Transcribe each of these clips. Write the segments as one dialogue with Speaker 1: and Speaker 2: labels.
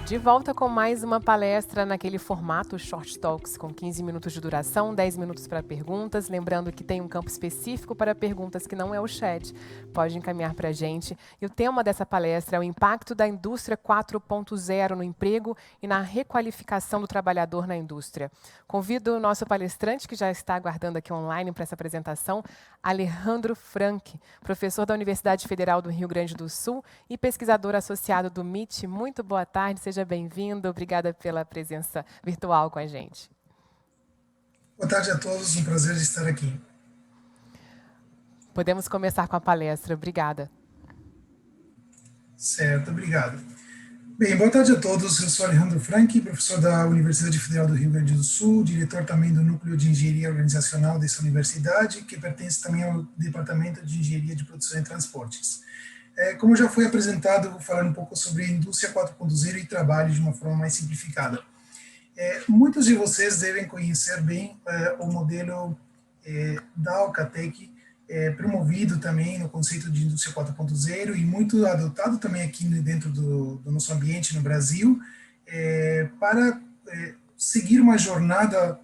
Speaker 1: De volta com mais uma palestra naquele formato Short Talks, com 15 minutos de duração, 10 minutos para perguntas. Lembrando que tem um campo específico para perguntas que não é o chat. Pode encaminhar para a gente. E o tema dessa palestra é o impacto da indústria 4.0 no emprego e na requalificação do trabalhador na indústria. Convido o nosso palestrante, que já está aguardando aqui online para essa apresentação, Alejandro Frank, professor da Universidade Federal do Rio Grande do Sul e pesquisador associado do MIT. Muito boa tarde, seja bem-vindo. Obrigada pela presença virtual com a gente.
Speaker 2: Boa tarde a todos, um prazer de estar aqui.
Speaker 1: Podemos começar com a palestra. Obrigada.
Speaker 2: Certo, obrigado. Bem, boa tarde a todos. Eu sou Alejandro Frank, professor da Universidade Federal do Rio Grande do Sul, diretor também do Núcleo de Engenharia Organizacional dessa universidade, que pertence também ao Departamento de Engenharia de Produção e Transportes. Como já foi apresentado, eu vou falar um pouco sobre a indústria 4.0 e trabalho de uma forma mais simplificada. Muitos de vocês devem conhecer bem o modelo da Alcatec, promovido também no conceito de indústria 4.0 e muito adotado também aqui dentro do nosso ambiente no Brasil, para seguir uma jornada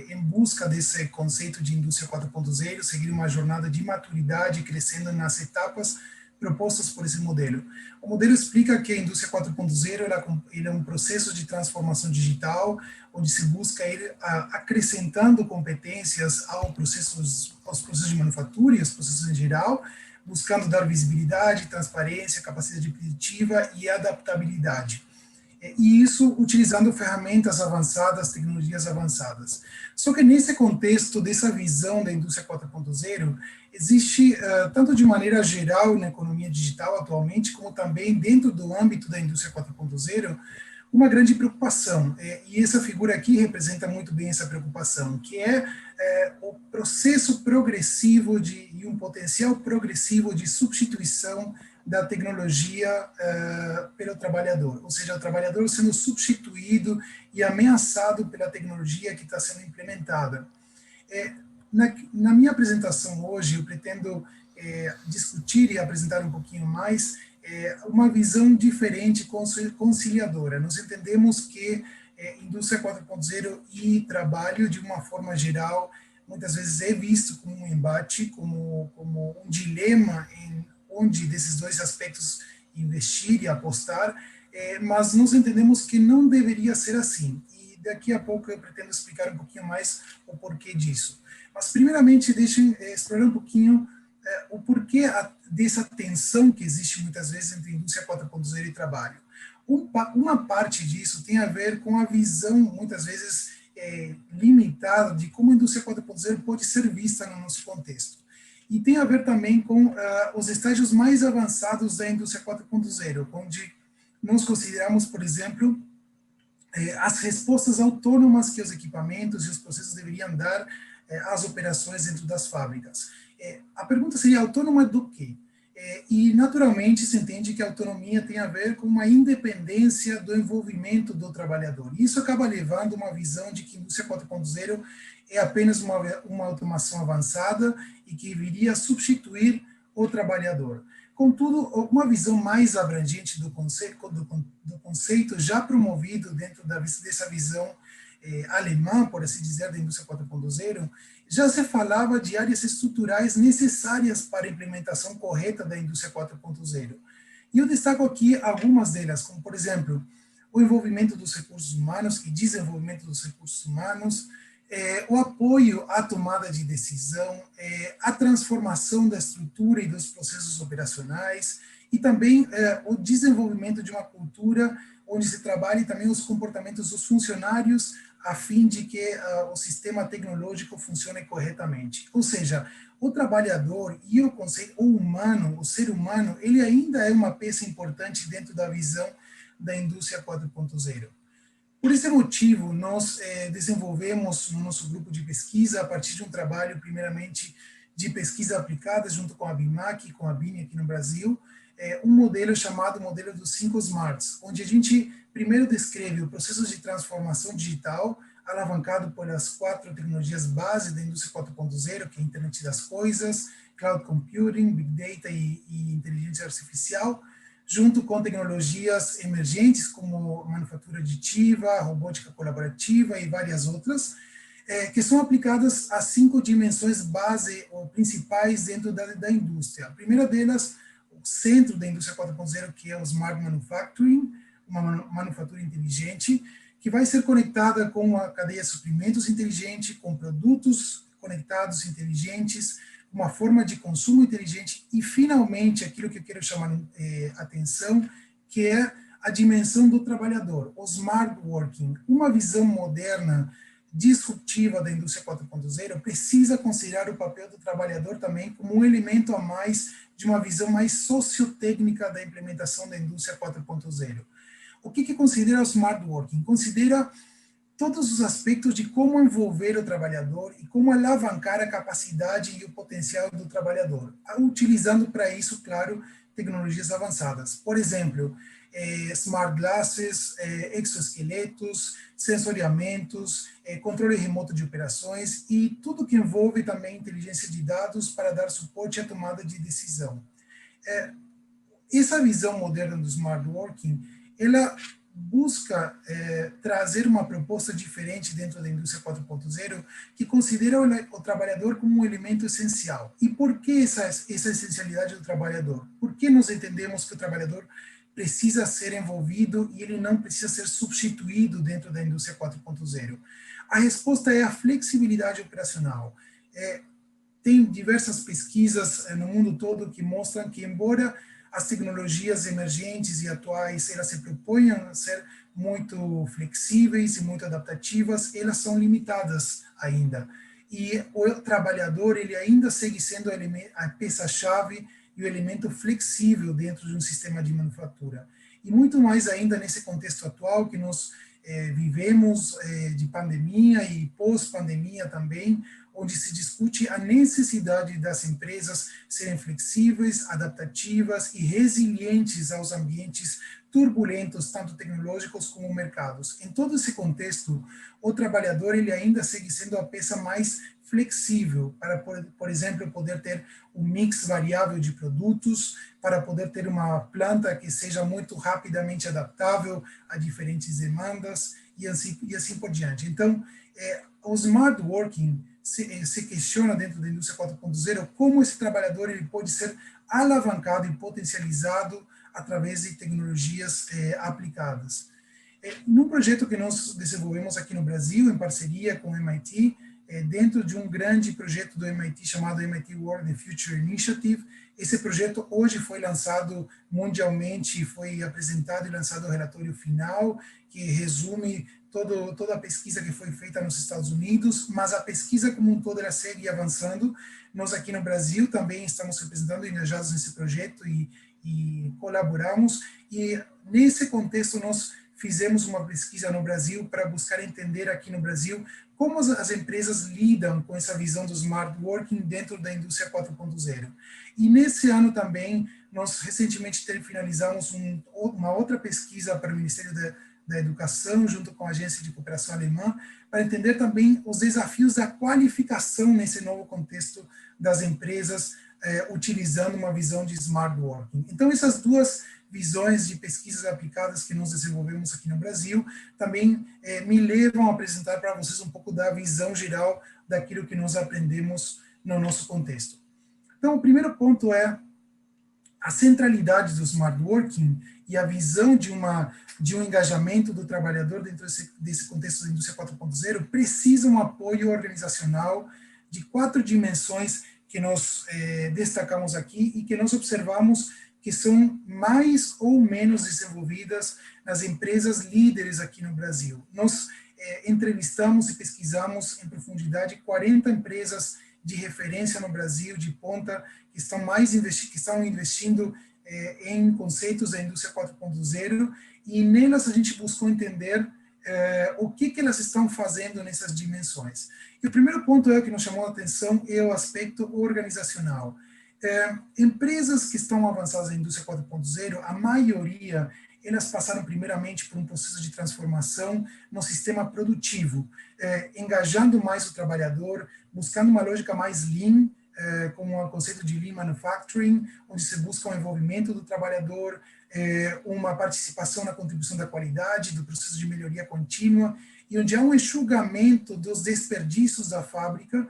Speaker 2: em busca desse conceito de indústria 4.0, seguir uma jornada de maturidade, crescendo nas etapas propostas por esse modelo. O modelo explica que a indústria 4.0 é um processo de transformação digital, onde se busca ir acrescentando competências aos processos de manufatura e aos processos em geral, buscando dar visibilidade, transparência, capacidade preditiva e adaptabilidade. E isso utilizando ferramentas avançadas, tecnologias avançadas. Só que nesse contexto dessa visão da indústria 4.0, existe, tanto de maneira geral na economia digital atualmente, como também dentro do âmbito da indústria 4.0, uma grande preocupação. E essa figura aqui representa muito bem essa preocupação, que é o processo progressivo e um potencial progressivo de substituição da tecnologia pelo trabalhador, ou seja, o trabalhador sendo substituído e ameaçado pela tecnologia que está sendo implementada. Na minha apresentação hoje, eu pretendo discutir e apresentar um pouquinho mais uma visão diferente, conciliadora. Nós entendemos que indústria 4.0 e trabalho, de uma forma geral, muitas vezes é visto como um embate, como um dilema em onde desses dois aspectos investir e apostar, mas nós entendemos que não deveria ser assim. E daqui a pouco eu pretendo explicar um pouquinho mais o porquê disso. Mas, primeiramente, deixem explorar um pouquinho o porquê dessa tensão que existe muitas vezes entre indústria 4.0 e trabalho. Uma parte disso tem a ver com a visão, muitas vezes, limitada de como a indústria 4.0 pode ser vista no nosso contexto. E tem a ver também com os estágios mais avançados da indústria 4.0, onde nós consideramos, por exemplo, as respostas autônomas que os equipamentos e os processos deveriam dar às operações dentro das fábricas. A pergunta seria: autônoma do quê? E, naturalmente, se entende que a autonomia tem a ver com uma independência do envolvimento do trabalhador. Isso acaba levando uma visão de que a indústria 4.0 é apenas uma automação avançada e que viria a substituir o trabalhador. Contudo, uma visão mais abrangente do conceito já promovido dentro dessa visão alemã, por assim dizer, da indústria 4.0, já se falava de áreas estruturais necessárias para a implementação correta da indústria 4.0. E eu destaco aqui algumas delas, como, por exemplo, o envolvimento dos recursos humanos e desenvolvimento dos recursos humanos, o apoio à tomada de decisão, a transformação da estrutura e dos processos operacionais, e também o desenvolvimento de uma cultura onde se trabalhe também os comportamentos dos funcionários a fim de que o sistema tecnológico funcione corretamente. Ou seja, o trabalhador e o conceito, o humano, o ser humano, ele ainda é uma peça importante dentro da visão da indústria 4.0. Por esse motivo, nós desenvolvemos no nosso grupo de pesquisa, a partir de um trabalho, primeiramente, de pesquisa aplicada, junto com a BIMAC e com a BIM aqui no Brasil, um modelo chamado modelo dos 5 Smarts, onde a gente primeiro descreve o processo de transformação digital, alavancado pelas 4 tecnologias base da indústria 4.0, que é a internet das coisas, cloud computing, big data e inteligência artificial, junto com tecnologias emergentes como manufatura aditiva, robótica colaborativa e várias outras, que são aplicadas a 5 dimensões base ou principais dentro da indústria. A primeira delas, o centro da indústria 4.0, que é o Smart Manufacturing, uma manufatura inteligente, que vai ser conectada com a cadeia de suprimentos inteligente, com produtos conectados inteligentes, uma forma de consumo inteligente e, finalmente, aquilo que eu quero chamar atenção, que é a dimensão do trabalhador, o Smart Working. Uma visão moderna, disruptiva da indústria 4.0 precisa considerar o papel do trabalhador também como um elemento a mais de uma visão mais sociotécnica da implementação da indústria 4.0. O que considera o Smart Working? Considera todos os aspectos de como envolver o trabalhador e como alavancar a capacidade e o potencial do trabalhador, utilizando para isso, claro, tecnologias avançadas. Por exemplo, smart glasses, exoesqueletos, sensoriamentos, controle remoto de operações e tudo que envolve também inteligência de dados para dar suporte à tomada de decisão. Essa visão moderna do smart working, ela busca trazer uma proposta diferente dentro da indústria 4.0 que considera o trabalhador como um elemento essencial. E por que essa essencialidade do trabalhador? Por que nós entendemos que o trabalhador precisa ser envolvido e ele não precisa ser substituído dentro da indústria 4.0? A resposta é a flexibilidade operacional. Tem diversas pesquisas no mundo todo que mostram que, embora as tecnologias emergentes e atuais, elas se propõem a ser muito flexíveis e muito adaptativas, elas são limitadas ainda. E o trabalhador, ele ainda segue sendo a peça-chave e o elemento flexível dentro de um sistema de manufatura. E muito mais ainda nesse contexto atual que nós vivemos de pandemia e pós-pandemia também, onde se discute a necessidade das empresas serem flexíveis, adaptativas e resilientes aos ambientes turbulentos, tanto tecnológicos como mercados. Em todo esse contexto, o trabalhador ele ainda segue sendo a peça mais flexível para, por exemplo, poder ter um mix variável de produtos, para poder ter uma planta que seja muito rapidamente adaptável a diferentes demandas e assim por diante. Então, o smart working se questiona dentro da indústria 4.0 como esse trabalhador ele pode ser alavancado e potencializado através de tecnologias aplicadas. Num projeto que nós desenvolvemos aqui no Brasil, em parceria com o MIT, dentro de um grande projeto do MIT chamado MIT World the Future Initiative, esse projeto hoje foi lançado mundialmente, foi apresentado e lançado o relatório final, que resume toda a pesquisa que foi feita nos Estados Unidos, mas a pesquisa como um todo ela segue avançando. Nós aqui no Brasil também estamos representando e engajados nesse projeto e colaboramos, e nesse contexto nós fizemos uma pesquisa no Brasil para buscar entender aqui no Brasil como as empresas lidam com essa visão do smart working dentro da indústria 4.0. E nesse ano também, nós recentemente finalizamos uma outra pesquisa para o Ministério da Educação, junto com a Agência de Cooperação Alemã, para entender também os desafios da qualificação nesse novo contexto das empresas, utilizando uma visão de smart working. Então, essas duas visões de pesquisas aplicadas que nós desenvolvemos aqui no Brasil também me levam a apresentar para vocês um pouco da visão geral daquilo que nós aprendemos no nosso contexto. Então, o primeiro ponto é a centralidade do smart working e a visão de um engajamento do trabalhador dentro desse contexto da indústria 4.0 precisa um apoio organizacional de 4 dimensões que nós destacamos aqui e que nós observamos que são mais ou menos desenvolvidas nas empresas líderes aqui no Brasil. Nós entrevistamos e pesquisamos em profundidade 40 empresas de referência no Brasil, de ponta, que estão investindo em conceitos da indústria 4.0, e nelas a gente buscou entender o que elas estão fazendo nessas dimensões. E o primeiro ponto que nos chamou a atenção é o aspecto organizacional. Empresas que estão avançadas na indústria 4.0, a maioria, elas passaram primeiramente por um processo de transformação no sistema produtivo, engajando mais o trabalhador, buscando uma lógica mais lean, como o conceito de Lean Manufacturing, onde se busca o envolvimento do trabalhador, uma participação na contribuição da qualidade, do processo de melhoria contínua, e onde há um enxugamento dos desperdícios da fábrica,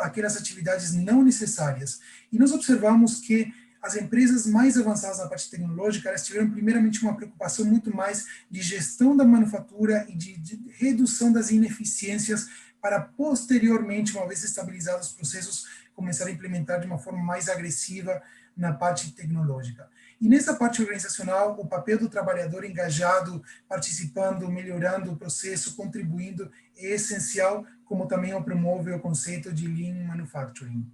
Speaker 2: aquelas atividades não necessárias. E nós observamos que as empresas mais avançadas na parte tecnológica, elas tiveram primeiramente uma preocupação muito mais de gestão da manufatura e de redução das ineficiências para posteriormente, uma vez estabilizados os processos, começar a implementar de uma forma mais agressiva na parte tecnológica. E nessa parte organizacional, o papel do trabalhador engajado, participando, melhorando o processo, contribuindo, é essencial, como também promove o conceito de Lean Manufacturing.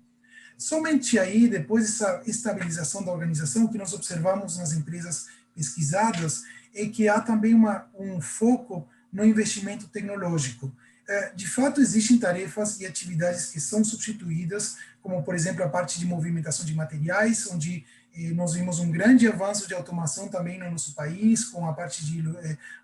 Speaker 2: Somente aí, depois dessa estabilização da organização, o que nós observamos nas empresas pesquisadas é que há também um foco no investimento tecnológico. De fato, existem tarefas e atividades que são substituídas, como, por exemplo, a parte de movimentação de materiais, onde nós vimos um grande avanço de automação também no nosso país, com a parte de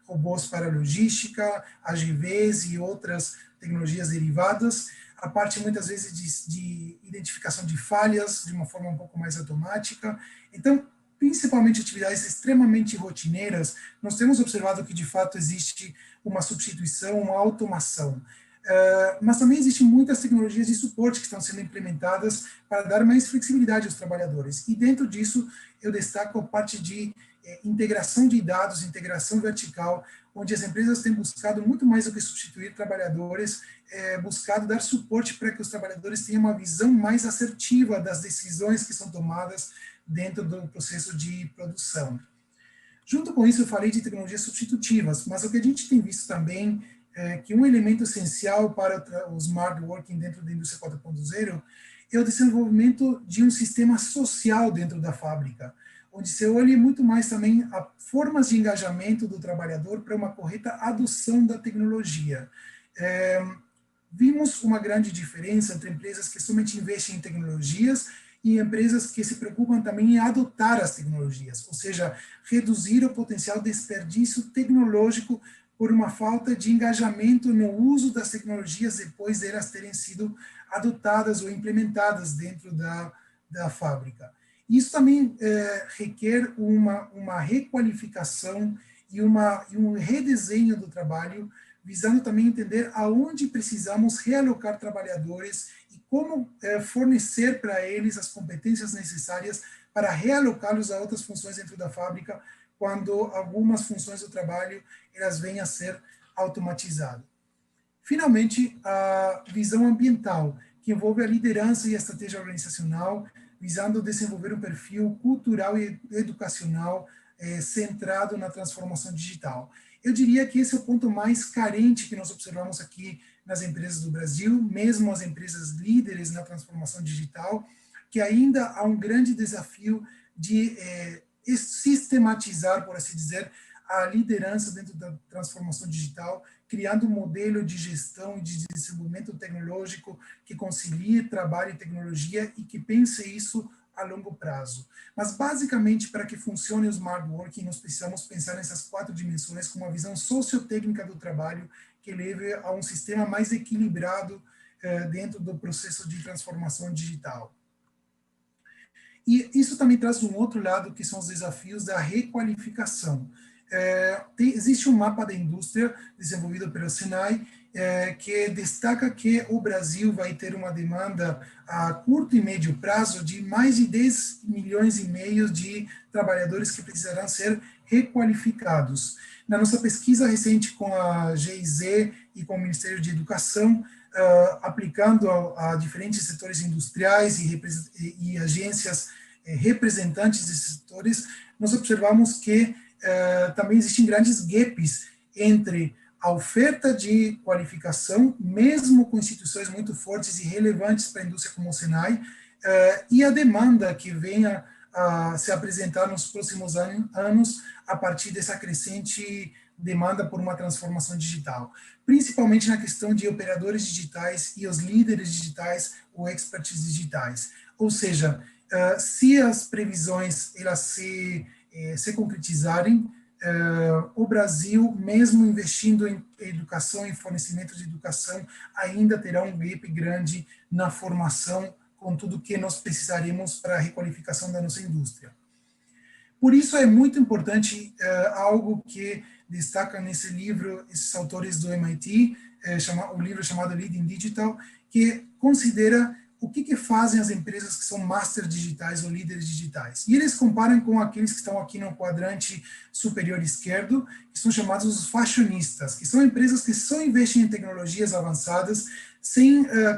Speaker 2: robôs para logística, AGVs e outras tecnologias derivadas, a parte muitas vezes de identificação de falhas de uma forma um pouco mais automática. Então, principalmente atividades extremamente rotineiras, nós temos observado que de fato existe uma substituição, uma automação. Mas também existem muitas tecnologias de suporte que estão sendo implementadas para dar mais flexibilidade aos trabalhadores. E dentro disso, eu destaco a parte de integração de dados, integração vertical, onde as empresas têm buscado muito mais do que substituir trabalhadores, buscado dar suporte para que os trabalhadores tenham uma visão mais assertiva das decisões que são tomadas dentro do processo de produção. Junto com isso, eu falei de tecnologias substitutivas, mas o que a gente tem visto também é que um elemento essencial para o smart working dentro da indústria 4.0 é o desenvolvimento de um sistema social dentro da fábrica, onde se olhe muito mais também a formas de engajamento do trabalhador para uma correta adoção da tecnologia. Vimos uma grande diferença entre empresas que somente investem em tecnologias e empresas que se preocupam também em adotar as tecnologias, ou seja, reduzir o potencial desperdício tecnológico por uma falta de engajamento no uso das tecnologias depois de elas terem sido adotadas ou implementadas dentro da fábrica. Isso também requer uma requalificação e um redesenho do trabalho, visando também entender aonde precisamos realocar trabalhadores e como fornecer para eles as competências necessárias para realocá-los a outras funções dentro da fábrica, quando algumas funções do trabalho elas venham a ser automatizadas. Finalmente, a visão ambiental, que envolve a liderança e a estratégia organizacional, visando desenvolver um perfil cultural e educacional centrado na transformação digital. Eu diria que esse é o ponto mais carente que nós observamos aqui nas empresas do Brasil, mesmo as empresas líderes na transformação digital, que ainda há um grande desafio de sistematizar, por assim dizer, a liderança dentro da transformação digital, criando um modelo de gestão e de desenvolvimento tecnológico que concilie trabalho e tecnologia e que pense isso a longo prazo. Mas, basicamente, para que funcione o Smart Working, nós precisamos pensar nessas 4 dimensões com uma visão sociotécnica do trabalho que leve a um sistema mais equilibrado dentro do processo de transformação digital. E isso também traz um outro lado, que são os desafios da requalificação. Existe um mapa da indústria desenvolvido pelo Senai, que destaca que o Brasil vai ter uma demanda a curto e médio prazo de mais de 10 milhões e meio de trabalhadores que precisarão ser requalificados. Na nossa pesquisa recente com a GIZ e com o Ministério de Educação, aplicando a diferentes setores industriais e agências representantes desses setores, nós observamos que também existem grandes gaps entre a oferta de qualificação, mesmo com instituições muito fortes e relevantes para a indústria como o Senai, e a demanda que venha a se apresentar nos próximos anos a partir dessa crescente demanda por uma transformação digital, principalmente na questão de operadores digitais e os líderes digitais ou experts digitais. Ou seja, se as previsões elas se concretizarem, o Brasil, mesmo investindo em educação e fornecimento de educação, ainda terá um gap grande na formação com tudo que nós precisaremos para a requalificação da nossa indústria. Por isso é muito importante algo que destaca nesse livro esses autores do MIT, o livro chamado Leading Digital, que considera o que fazem as empresas que são master digitais ou líderes digitais. E eles comparam com aqueles que estão aqui no quadrante superior esquerdo, que são chamados os fashionistas, que são empresas que só investem em tecnologias avançadas,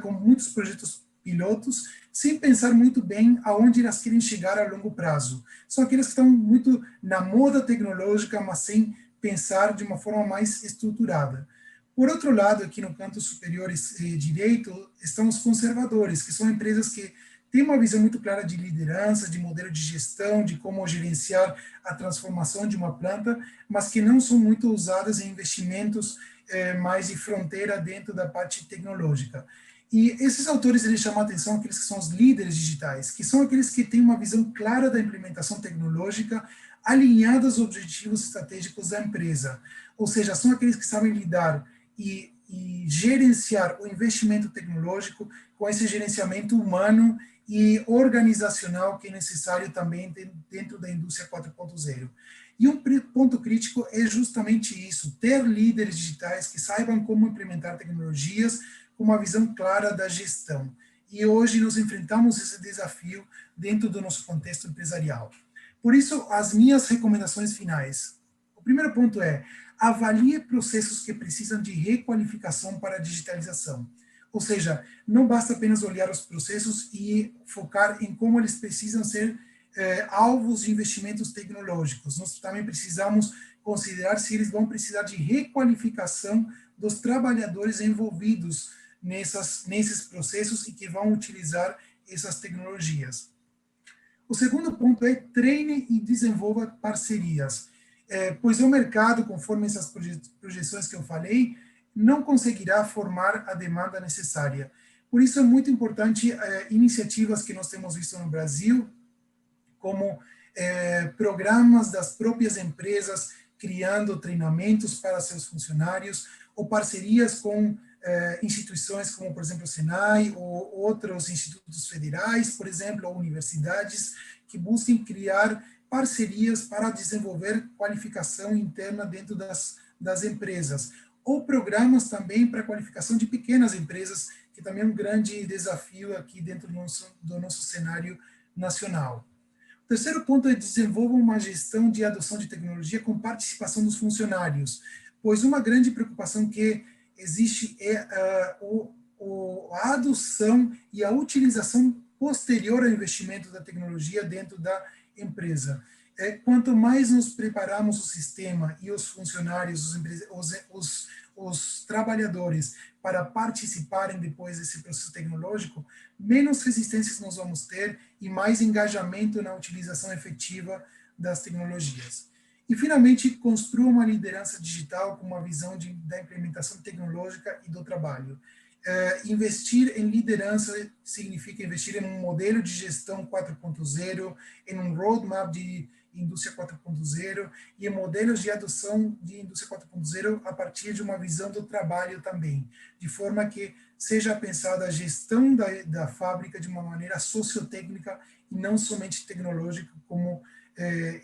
Speaker 2: com muitos projetos pilotos, sem pensar muito bem aonde elas querem chegar a longo prazo. São aqueles que estão muito na moda tecnológica, mas sem pensar de uma forma mais estruturada. Por outro lado, aqui no canto superior direito, estão os conservadores, que são empresas que têm uma visão muito clara de liderança, de modelo de gestão, de como gerenciar a transformação de uma planta, mas que não são muito usadas em investimentos mais de fronteira dentro da parte tecnológica. E esses autores, eles chamam a atenção aqueles que são os líderes digitais, que são aqueles que têm uma visão clara da implementação tecnológica alinhada aos objetivos estratégicos da empresa. Ou seja, são aqueles que sabem lidar e gerenciar o investimento tecnológico com esse gerenciamento humano e organizacional que é necessário também dentro da indústria 4.0. E um ponto crítico é justamente isso, ter líderes digitais que saibam como implementar tecnologias com uma visão clara da gestão. E hoje nós enfrentamos esse desafio dentro do nosso contexto empresarial. Por isso, as minhas recomendações finais. O primeiro ponto é, avalie processos que precisam de requalificação para a digitalização. Ou seja, não basta apenas olhar os processos e focar em como eles precisam ser alvos de investimentos tecnológicos. Nós também precisamos considerar se eles vão precisar de requalificação dos trabalhadores envolvidos nesses processos e que vão utilizar essas tecnologias. O segundo ponto é treine e desenvolva parcerias, pois o mercado, conforme essas projeções que eu falei, não conseguirá formar a demanda necessária. Por isso é muito importante iniciativas que nós temos visto no Brasil, como programas das próprias empresas criando treinamentos para seus funcionários, ou parcerias com instituições como, por exemplo, o Senai, ou outros institutos federais, por exemplo, ou universidades, que busquem criar parcerias para desenvolver qualificação interna dentro das empresas, ou programas também para qualificação de pequenas empresas, que também é um grande desafio aqui dentro do nosso cenário nacional. O terceiro ponto é desenvolva uma gestão de adoção de tecnologia com participação dos funcionários, pois uma grande preocupação que existe é a adoção e a utilização posterior ao investimento da tecnologia dentro da empresa. Quanto mais nos preparamos o sistema e os funcionários, os trabalhadores para participarem depois desse processo tecnológico, menos resistências nós vamos ter e mais engajamento na utilização efetiva das tecnologias. E, finalmente, construa uma liderança digital com uma visão da implementação tecnológica e do trabalho. Investir em liderança significa investir em um modelo de gestão 4.0, em um roadmap de indústria 4.0 e em modelos de adoção de indústria 4.0 a partir de uma visão do trabalho também, de forma que seja pensada a gestão da fábrica de uma maneira sociotécnica e não somente tecnológica, como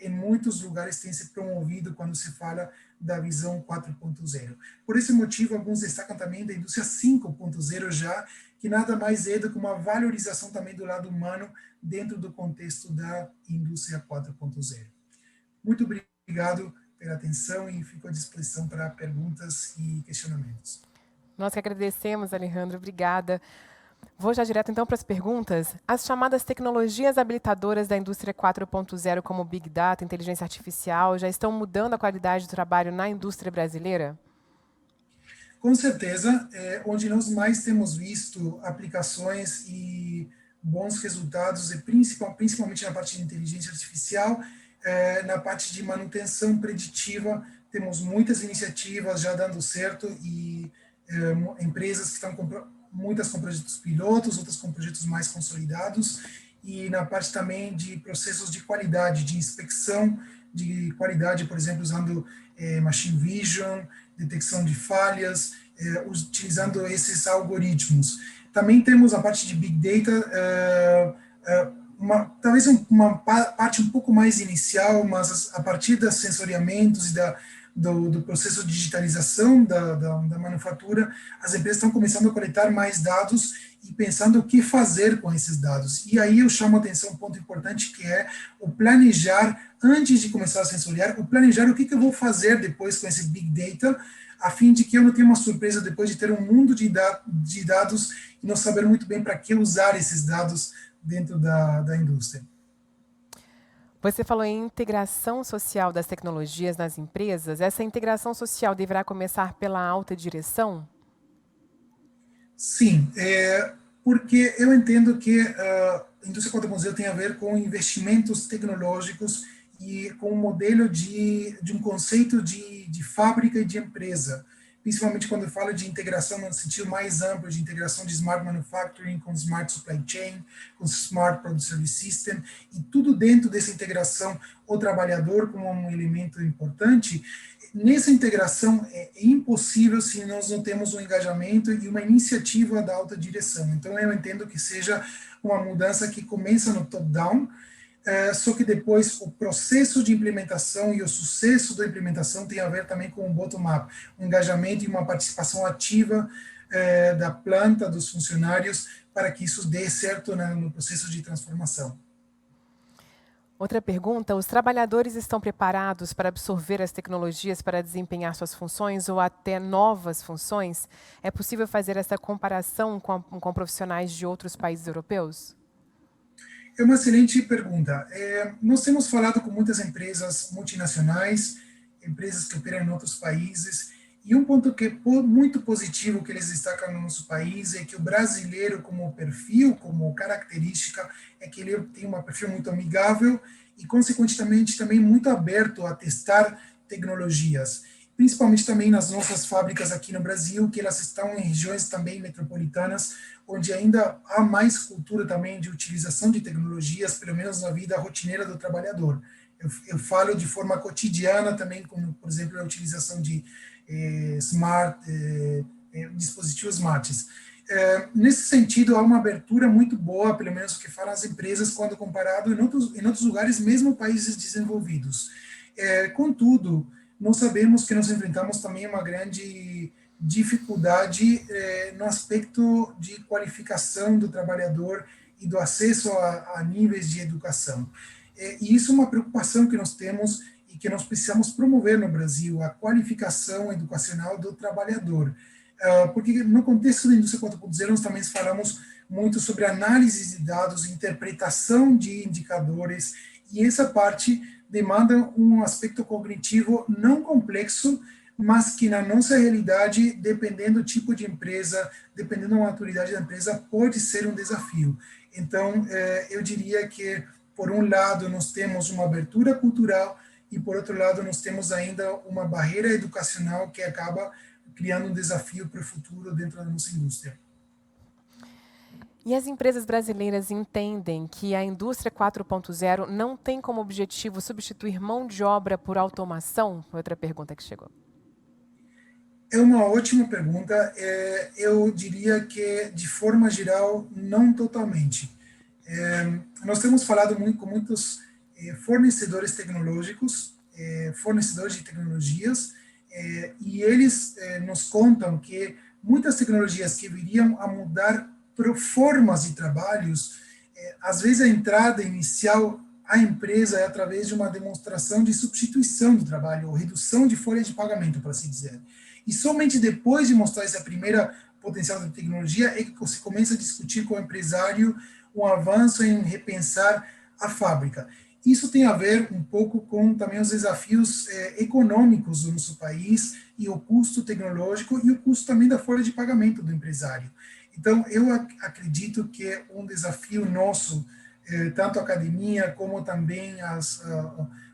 Speaker 2: em muitos lugares tem se promovido quando se fala da visão 4.0. Por esse motivo, alguns destacam também da indústria 5.0 já, que nada mais é do que uma valorização também do lado humano dentro do contexto da indústria 4.0. Muito obrigado pela atenção e fico à disposição para perguntas e questionamentos.
Speaker 1: Nós que agradecemos, Alejandro. Obrigada. Vou já direto, então, para as perguntas. As chamadas tecnologias habilitadoras da indústria 4.0, como Big Data, inteligência artificial, já estão mudando a qualidade do trabalho na indústria brasileira?
Speaker 2: Com certeza, onde nós mais temos visto aplicações e bons resultados, principalmente na parte de inteligência artificial, na parte de manutenção preditiva, temos muitas iniciativas já dando certo e empresas que estão muitas com projetos pilotos, outras com projetos mais consolidados, e na parte também de processos de qualidade, de inspeção de qualidade, por exemplo, usando machine vision, detecção de falhas, utilizando esses algoritmos. Também temos a parte de Big Data, talvez uma parte um pouco mais inicial, mas a partir dos sensoriamentos e do processo de digitalização da manufatura, as empresas estão começando a coletar mais dados e pensando o que fazer com esses dados. E aí eu chamo a atenção um ponto importante, que é o planejar, antes de começar a sensoriar, o planejar o que eu vou fazer depois com esse Big Data, a fim de que eu não tenha uma surpresa depois de ter um mundo de dados e não saber muito bem para que usar esses dados dentro da indústria.
Speaker 1: Você falou em integração social das tecnologias nas empresas. Essa integração social deverá começar pela alta direção?
Speaker 2: Sim, porque eu entendo que a indústria 4.0 tem a ver com investimentos tecnológicos e com um modelo de um conceito de fábrica e de empresa, principalmente quando eu falo de integração no sentido mais amplo, de integração de smart manufacturing com smart supply chain, com smart product service system, e tudo dentro dessa integração, o trabalhador como um elemento importante. Nessa integração é impossível se nós não temos um engajamento e uma iniciativa da alta direção. Então eu entendo que seja uma mudança que começa no top-down, só que depois o processo de implementação e o sucesso da implementação tem a ver também com o bottom-up, um engajamento e uma participação ativa da planta, dos funcionários, para que isso dê certo no processo de transformação.
Speaker 1: Outra pergunta: os trabalhadores estão preparados para absorver as tecnologias para desempenhar suas funções ou até novas funções? É possível fazer essa comparação com profissionais de outros países europeus?
Speaker 2: É uma excelente pergunta. Nós temos falado com muitas empresas multinacionais, empresas que operam em outros países, e um ponto que é muito positivo que eles destacam no nosso país é que o brasileiro, como perfil, como característica, é que ele tem um perfil muito amigável e, consequentemente, também muito aberto a testar tecnologias, principalmente também nas nossas fábricas aqui no Brasil, que elas estão em regiões também metropolitanas, onde ainda há mais cultura também de utilização de tecnologias, pelo menos na vida rotineira do trabalhador. Eu falo de forma cotidiana também, como, por exemplo, a utilização de dispositivos smarts. Nesse sentido, há uma abertura muito boa, pelo menos o que falam as empresas, quando comparado em outros lugares, mesmo países desenvolvidos. Contudo, nós sabemos que nós enfrentamos também uma grande dificuldade no aspecto de qualificação do trabalhador e do acesso a níveis de educação. E isso é uma preocupação que nós temos e que nós precisamos promover no Brasil, a qualificação educacional do trabalhador. Porque no contexto da indústria 4.0 nós também falamos muito sobre análise de dados, interpretação de indicadores, e essa parte demanda um aspecto cognitivo não complexo, mas que na nossa realidade, dependendo do tipo de empresa, dependendo da maturidade da empresa, pode ser um desafio. Então, eu diria que, por um lado, nós temos uma abertura cultural e, por outro lado, nós temos ainda uma barreira educacional que acaba criando um desafio para o futuro dentro da nossa indústria.
Speaker 1: E as empresas brasileiras entendem que a indústria 4.0 não tem como objetivo substituir mão de obra por automação? Outra pergunta que chegou.
Speaker 2: É uma ótima pergunta. Eu diria que, de forma geral, não totalmente. Nós temos falado muito com muitos fornecedores tecnológicos, fornecedores de tecnologias, e eles nos contam que muitas tecnologias que viriam a mudar formas de trabalhos, às vezes a entrada inicial à empresa é através de uma demonstração de substituição do trabalho, ou redução de folha de pagamento, por assim dizer. E somente depois de mostrar essa primeira potencial da tecnologia é que você começa a discutir com o empresário um avanço em repensar a fábrica. Isso tem a ver um pouco com também os desafios econômicos do nosso país e o custo tecnológico e o custo também da folha de pagamento do empresário. Então, eu acredito que é um desafio nosso, tanto a academia como também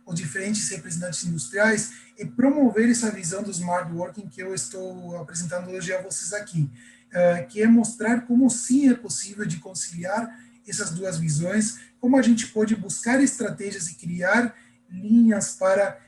Speaker 2: os diferentes representantes industriais, é promover essa visão do smart working que eu estou apresentando hoje a vocês aqui, que é mostrar como sim é possível de conciliar essas duas visões, como a gente pode buscar estratégias e criar linhas para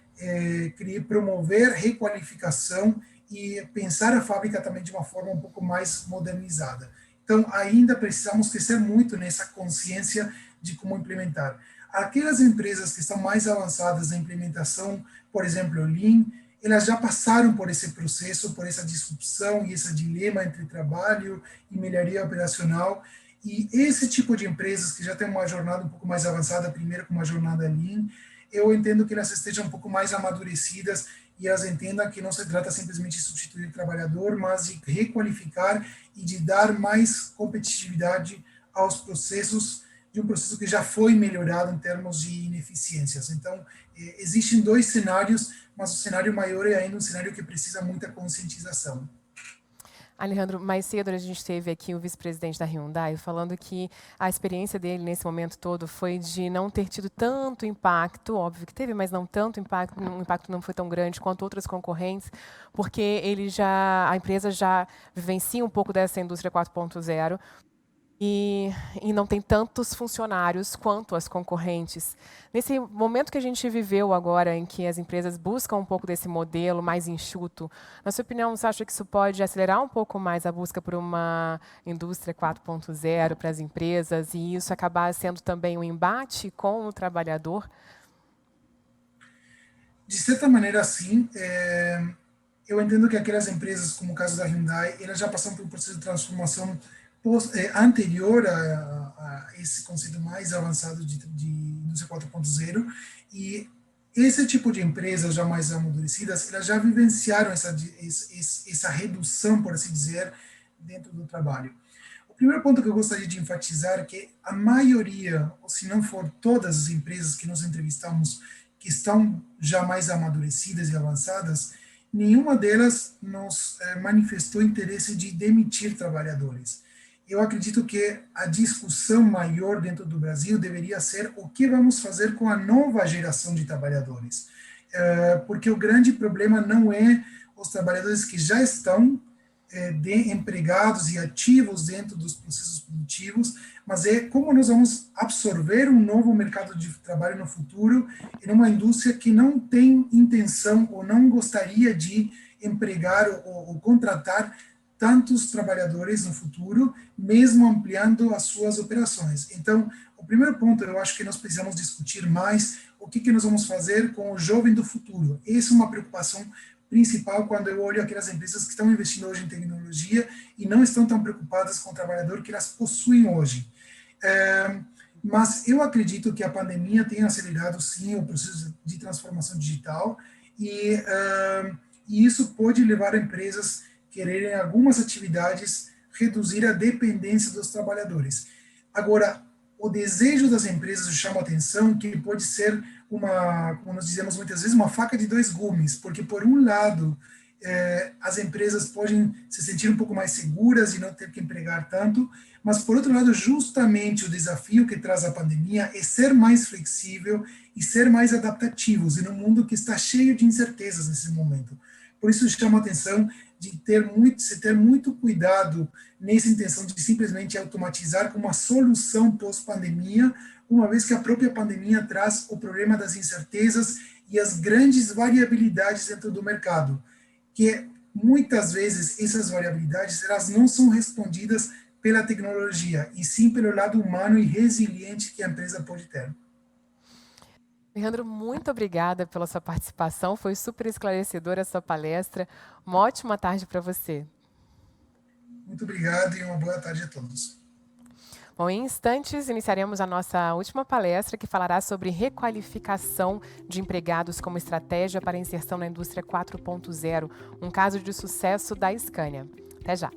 Speaker 2: promover requalificação e pensar a fábrica também de uma forma um pouco mais modernizada. Então, ainda precisamos crescer muito nessa consciência de como implementar. Aquelas empresas que estão mais avançadas na implementação, por exemplo, o Lean, elas já passaram por esse processo, por essa disrupção e esse dilema entre trabalho e melhoria operacional. E esse tipo de empresas que já tem uma jornada um pouco mais avançada, primeiro com uma jornada Lean, eu entendo que elas estejam um pouco mais amadurecidas e elas entendam que não se trata simplesmente de substituir o trabalhador, mas de requalificar e de dar mais competitividade aos processos, de um processo que já foi melhorado em termos de ineficiências. Então, existem dois cenários, mas o cenário maior é ainda um cenário que precisa muita conscientização.
Speaker 1: Alejandro, mais cedo a gente teve aqui o vice-presidente da Hyundai falando que a experiência dele nesse momento todo foi de não ter tido tanto impacto, óbvio que teve, mas não tanto impacto, o impacto não foi tão grande quanto outras concorrentes, porque a empresa já vivencia um pouco dessa indústria 4.0, e não tem tantos funcionários quanto as concorrentes. Nesse momento que a gente viveu agora, em que as empresas buscam um pouco desse modelo mais enxuto, na sua opinião, você acha que isso pode acelerar um pouco mais a busca por uma indústria 4.0 para as empresas e isso acabar sendo também um embate com o trabalhador?
Speaker 2: De certa maneira, sim. Eu entendo que aquelas empresas, como o caso da Hyundai, elas já passaram por um processo de transformação anterior a esse conceito mais avançado de indústria 4.0, e esse tipo de empresas já mais amadurecidas, elas já vivenciaram essa redução, por assim dizer, dentro do trabalho. O primeiro ponto que eu gostaria de enfatizar é que a maioria, ou se não for todas as empresas que nós entrevistamos, que estão já mais amadurecidas e avançadas, nenhuma delas nos manifestou interesse de demitir trabalhadores. Eu acredito que a discussão maior dentro do Brasil deveria ser o que vamos fazer com a nova geração de trabalhadores. Porque o grande problema não é os trabalhadores que já estão empregados e ativos dentro dos processos produtivos, mas é como nós vamos absorver um novo mercado de trabalho no futuro em uma indústria que não tem intenção ou não gostaria de empregar ou contratar tantos trabalhadores no futuro, mesmo ampliando as suas operações. Então, o primeiro ponto, eu acho que nós precisamos discutir mais o que nós vamos fazer com o jovem do futuro. Essa é uma preocupação principal quando eu olho aquelas empresas que estão investindo hoje em tecnologia e não estão tão preocupadas com o trabalhador que elas possuem hoje. Mas eu acredito que a pandemia tem acelerado, sim, o processo de transformação digital e isso pode levar a empresas quererem algumas atividades reduzir a dependência dos trabalhadores. Agora, o desejo das empresas chama a atenção que pode ser como nós dizemos muitas vezes, uma faca de dois gumes, porque por um lado, as empresas podem se sentir um pouco mais seguras e não ter que empregar tanto, mas por outro lado, justamente o desafio que traz a pandemia é ser mais flexível e ser mais adaptativos em um mundo que está cheio de incertezas nesse momento. Por isso chama a atenção de se ter muito cuidado nessa intenção de simplesmente automatizar como uma solução pós-pandemia, uma vez que a própria pandemia traz o problema das incertezas e as grandes variabilidades dentro do mercado, que muitas vezes essas variabilidades elas não são respondidas pela tecnologia, e sim pelo lado humano e resiliente que a empresa pode ter.
Speaker 1: Alejandro, muito obrigada pela sua participação, foi super esclarecedora a sua palestra. Uma ótima tarde para você.
Speaker 2: Muito obrigado e uma boa tarde a todos.
Speaker 1: Bom, em instantes, iniciaremos a nossa última palestra, que falará sobre requalificação de empregados como estratégia para a inserção na indústria 4.0, um caso de sucesso da Scania. Até já!